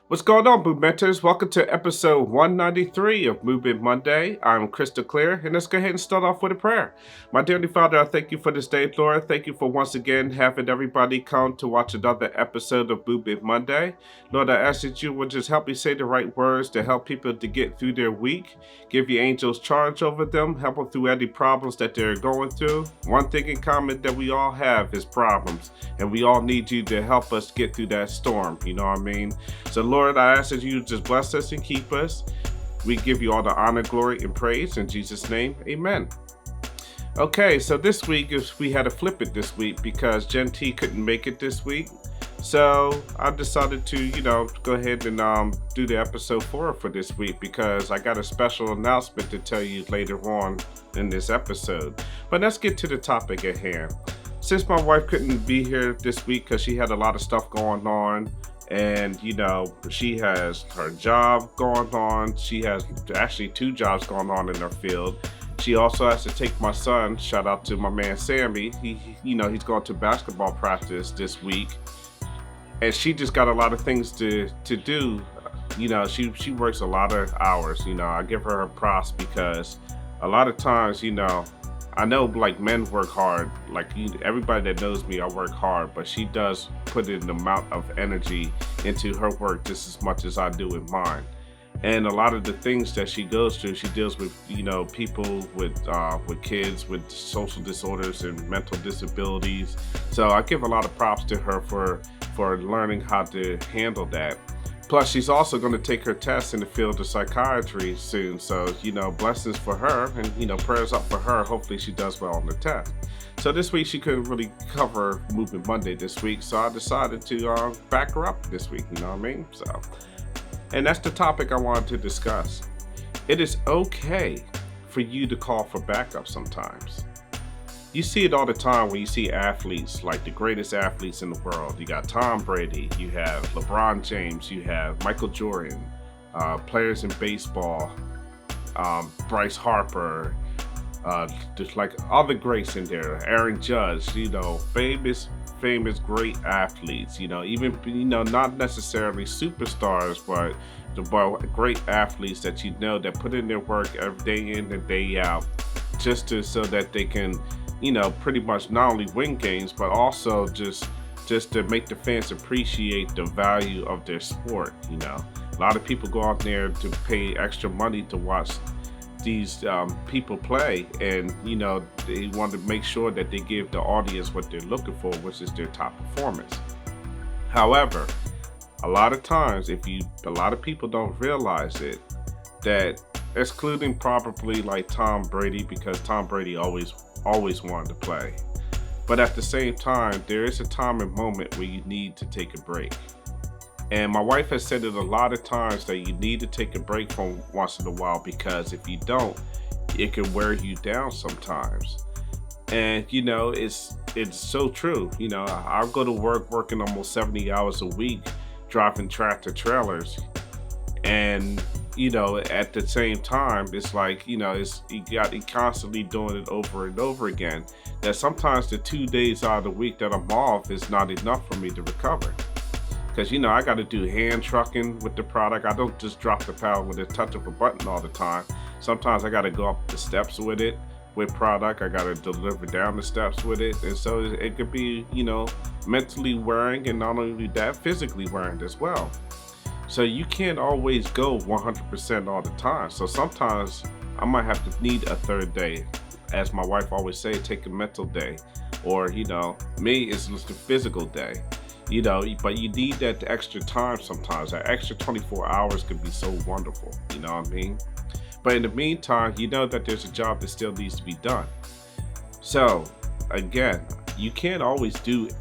What's going on, MuvMinterz? Welcome to episode 193 of Movement Monday. I'm Crystal Clear, and let's go ahead and start off with a prayer. My dearly Father, I thank you for this day, Lord. Thank you for once again having everybody come to watch another episode of Movement Monday. Lord, I ask that you would just help me say the right words to help people to get through their week. Give your angels charge over them. Help them through any problems that they're going through. One thing in common that we all have is problems, and we all need you to help us get through that storm. You know what I mean? So, Lord, I ask that you just bless us and keep us. We give you all the honor, glory, and praise. In Jesus' name, amen. Okay, so this week, we had to flip it this week because Gen T couldn't make it this week. So I decided to, go ahead and do the episode 4 for this week because I got a special announcement to tell you later on in this episode. But let's get to the topic at hand. Since my wife couldn't be here this week because she had a lot of stuff going on, and she has her job going on. She has actually 2 jobs going on in her field. She also has to take my son, shout out to my man Sammy. He's going to basketball practice this week. And she just got a lot of things to do. She works a lot of hours. I give her props because a lot of times, I know like men work hard, like everybody that knows me, I work hard, but she does put in an amount of energy into her work just as much as I do in mine. And a lot of the things that she goes through, she deals with, people with kids with social disorders and mental disabilities. So I give a lot of props to her for learning how to handle that. Plus, she's also going to take her test in the field of psychiatry soon. So, blessings for her and, prayers up for her. Hopefully she does well on the test. So this week she couldn't really cover Movement Monday this week. So I decided to back her up this week, you know what I mean? So, and that's the topic I wanted to discuss. It is okay for you to call for backup sometimes. You see it all the time when you see athletes, like the greatest athletes in the world. You got Tom Brady, you have LeBron James, you have Michael Jordan, players in baseball, Bryce Harper, just like other greats in there, Aaron Judge, famous great athletes, even, not necessarily superstars, but great athletes that that put in their work every day in and day out so that they can pretty much not only win games, but also just to make the fans appreciate the value of their sport. A lot of people go out there to pay extra money to watch these people play, and they want to make sure that they give the audience what they're looking for, which is their top performance. However, a lot of times, a lot of people don't realize it, that excluding probably like Tom Brady, because Tom Brady always wanted to play. But at the same time, there is a time and moment where you need to take a break. And my wife has said it a lot of times that you need to take a break from once in a while, because if you don't, it can wear you down sometimes. And it's so true. I'll go to work working almost 70 hours a week, driving tractor trailers, and at the same time, it's like, you constantly doing it over and over again, that sometimes the 2 days out of the week that I'm off is not enough for me to recover. Because, I got to do hand trucking with the product. I don't just drop the pedal with a touch of a button all the time. Sometimes I got to go up the steps with it, with product. I got to deliver down the steps with it. And so it could be, mentally wearing, and not only that, physically wearing as well. So you can't always go 100% all the time. So sometimes I might have to need a third day. As my wife always say, take a mental day. Or, me, it's just a physical day. But you need that extra time sometimes. That extra 24 hours could be so wonderful. You know what I mean? But in the meantime, that there's a job that still needs to be done. So, again, you can't always do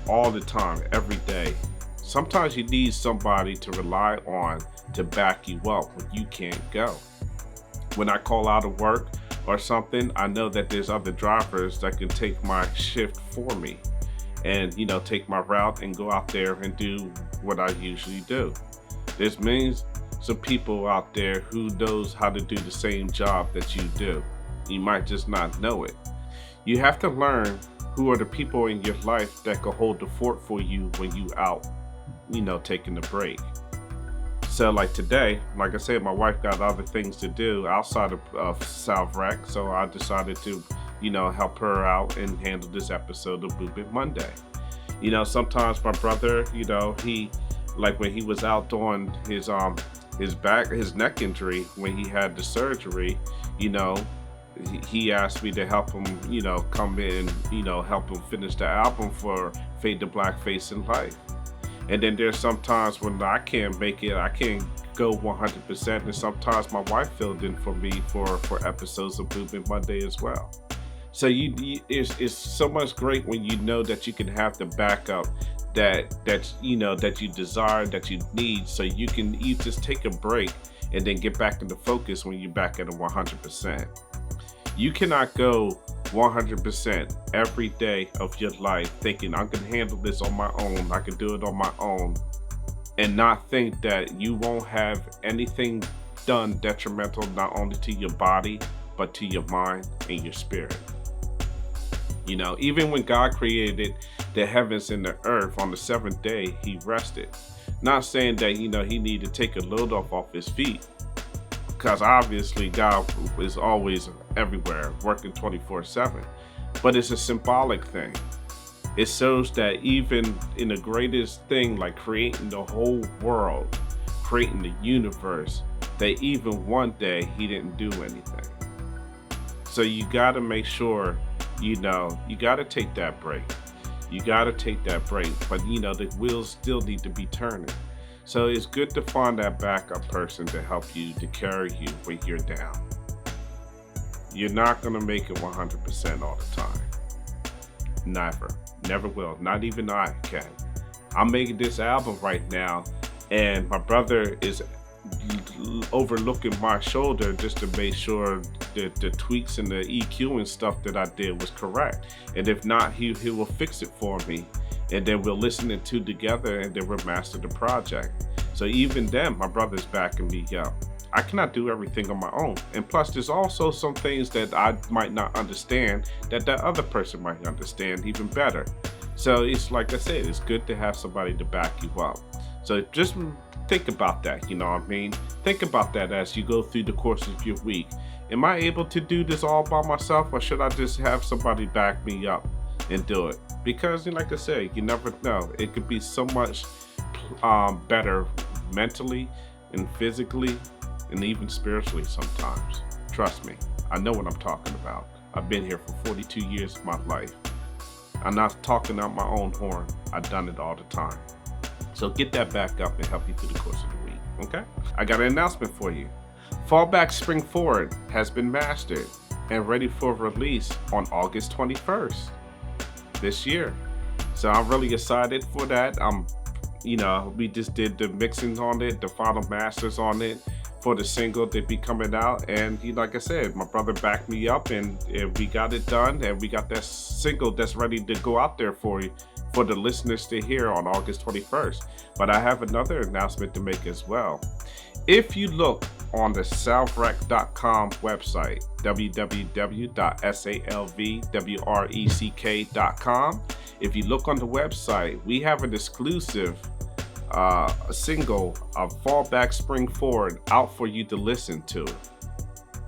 all the time, every day. Sometimes you need somebody to rely on to back you up when you can't go. When I call out of work or something, I know that there's other drivers that can take my shift for me and, take my route and go out there and do what I usually do. There's millions of people out there who knows how to do the same job that you do. You might just not know it. You have to learn who are the people in your life that can hold the fort for you when you out, taking a break. So like today, like I said, my wife got other things to do outside of SalvWreck, so I decided to, help her out and handle this episode of Movement Monday. Sometimes my brother, he, like when he was out doing his neck injury, when he had the surgery, he asked me to help him, come in, help him finish the album for Fade to Black Face in Life. And then there's sometimes when I can't make it, I can't go 100%, and sometimes my wife filled in for me for episodes of Movement Monday as well. So it's so much great when you know that you can have the backup that you desire, that you need, so you just take a break and then get back into focus when you're back at a 100%. You cannot go 100% every day of your life thinking I can handle this on my own, I can do it on my own, and not think that you won't have anything done detrimental not only to your body but to your mind and your spirit. Even when God created the heavens and the earth on the seventh day, he rested. Not saying that he needed to take a load off his feet, because obviously God is always everywhere, working 24/7. But it's a symbolic thing. It shows that even in the greatest thing, like creating the whole world, creating the universe, that even one day he didn't do anything. So you got to make sure, you got to take that break. You got to take that break, but the wheels still need to be turning. So it's good to find that backup person to help you, to carry you when you're down. You're not going to make it 100% all the time. Never will. Not even I can. I'm making this album right now, and my brother is overlooking my shoulder just to make sure that the tweaks and the EQ and stuff that I did was correct. And if not, he will fix it for me. And then we'll listen it to together, and then we'll master the project. So even then, my brother's backing me up. I cannot do everything on my own. And plus, there's also some things that I might not understand that other person might understand even better. So it's like I said, it's good to have somebody to back you up. So just think about that, you know what I mean? Think about that as you go through the course of your week. Am I able to do this all by myself, or should I just have somebody back me up and do it? Because like I said, you never know. It could be so much better mentally and physically and even spiritually sometimes. Trust me, I know what I'm talking about. I've been here for 42 years of my life. I'm not talking out my own horn. I've done it all the time. So get that back up and help you through the course of the week, okay? I got an announcement for you. Fallback Spring Forward has been mastered and ready for release on August 21st this year. So I'm really excited for that. We just did the mixing on it, the final masters on it for the single that be coming out. And like I said, my brother backed me up, and we got it done, and we got that single that's ready to go out there for you, for the listeners to hear on August 21st. But I have another announcement to make as well. If you look on the SalvWreck.com website, www.salvwreck.com, if you look on the website, we have an exclusive single of Fallback Spring Forward out for you to listen to.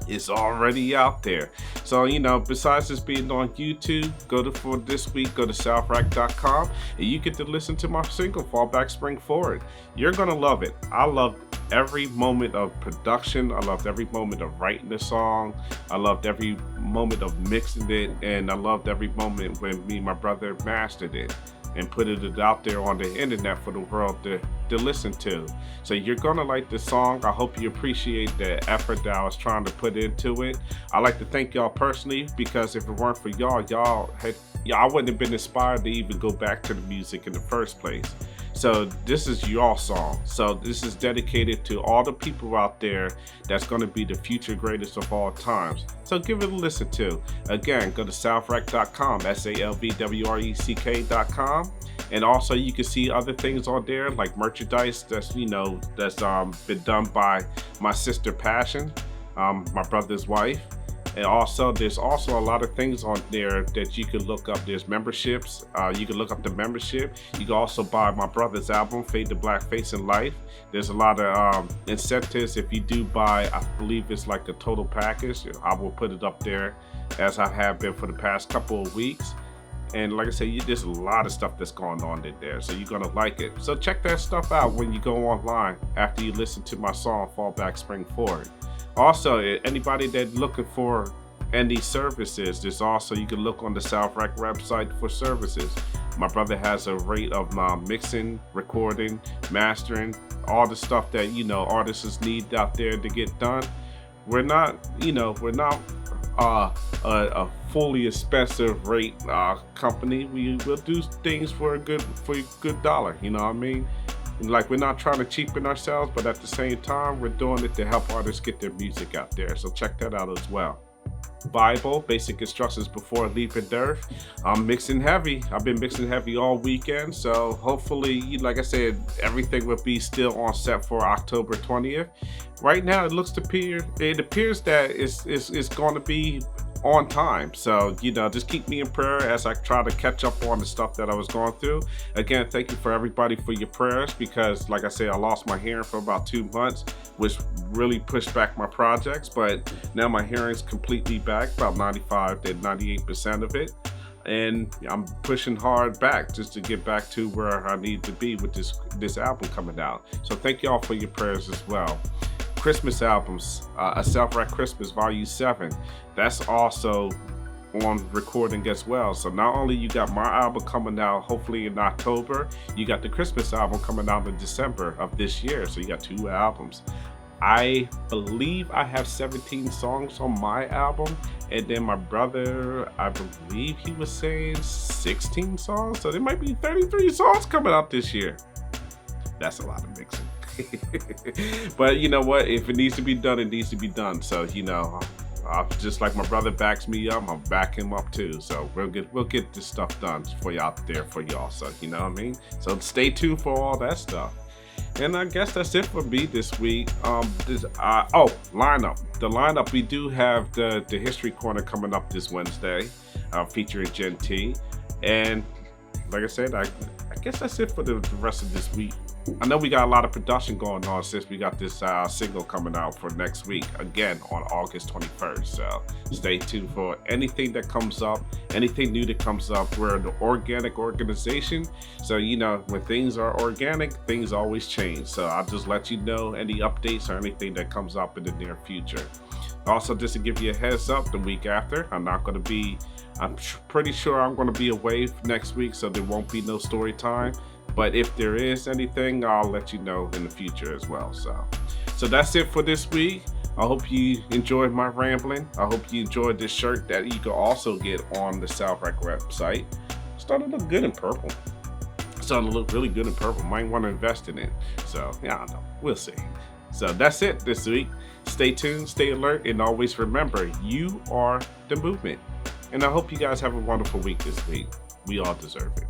It's already out there. So, besides this being on YouTube, for this week, go to SalvWreck.com, and you get to listen to my single, Fallback Spring Forward. You're going to love it. I loved every moment of production. I loved every moment of writing the song. I loved every moment of mixing it. And I loved every moment when me and my brother mastered it and put it out there on the internet for the world to listen to. So you're gonna like this song. I hope you appreciate the effort that I was trying to put into it. I'd like to thank y'all personally, because if it weren't for y'all, I wouldn't have been inspired to even go back to the music in the first place. So this is your song. So this is dedicated to all the people out there that's going to be the future greatest of all times. So give it a listen to. Again, go to SalvWreck.com, SalvWreck.com. And also you can see other things on there like merchandise that's been done by my sister Passion, my brother's wife. And also, there's also a lot of things on there that you can look up. There's memberships. You can look up the membership. You can also buy my brother's album, Fade to Black, Face in Life. There's a lot of incentives if you do buy, I believe it's like a total package. I will put it up there as I have been for the past couple of weeks. And like I said, there's a lot of stuff that's going on in there, so you're gonna like it. So check that stuff out when you go online after you listen to my song, Fall Back, Spring Forward. Also, anybody that's looking for any services, there's also, you can look on the SalvWreck website for services. My brother has a rate of mixing, recording, mastering, all the stuff that, artists need out there to get done. We're not a fully expensive rate company. We will do things for a good dollar, you know what I mean? Like, we're not trying to cheapen ourselves, but at the same time, we're doing it to help artists get their music out there. So check that out as well. B.I.B.L.E, basic instructions before leaving Earth. I'm mixing heavy. I've been mixing heavy all weekend. So hopefully, like I said, everything will be still on set for October 20th. Right now, it appears that it's going to be on time. So, just keep me in prayer as I try to catch up on the stuff that I was going through. Again, thank you for everybody for your prayers, because like I said, I lost my hearing for about 2 months, which really pushed back my projects, but now my hearing's completely back, about 95 to 98% of it. And I'm pushing hard back just to get back to where I need to be with this album coming out. So thank y'all for your prayers as well. Christmas albums, A SalvWreck Christmas Volume 7. That's also on recording as well. So not only you got my album coming out hopefully in October, you got the Christmas album coming out in December of this year. So you got 2 albums. I believe I have 17 songs on my album, and then my brother, I believe he was saying 16 songs. So there might be 33 songs coming out this year. That's a lot of mixing. But you know what? If it needs to be done, it needs to be done. So just like my brother backs me up, I'll back him up too. So we'll get this stuff done for you out there for y'all. So you know what I mean? So stay tuned for all that stuff. And I guess that's it for me this week. Lineup. The lineup, we do have the History Corner coming up this Wednesday, featuring Gen T. And like I said, I guess that's it for the rest of this week. I know we got a lot of production going on since we got this single coming out for next week, again on August 21st. So stay tuned for anything that comes up, anything new that comes up. We're an organic organization. So, when things are organic, things always change. So I'll just let you know any updates or anything that comes up in the near future. Also, just to give you a heads up, the week after, I'm pretty sure I'm going to be away next week, so there won't be no story time. But if there is anything, I'll let you know in the future as well. So that's it for this week. I hope you enjoyed my rambling. I hope you enjoyed this shirt that you can also get on the SalvWreck website. It's starting to look good in purple. It's starting to look really good in purple. Might want to invest in it. So, I don't know. We'll see. So that's it this week. Stay tuned, stay alert, and always remember, you are the movement. And I hope you guys have a wonderful week this week. We all deserve it.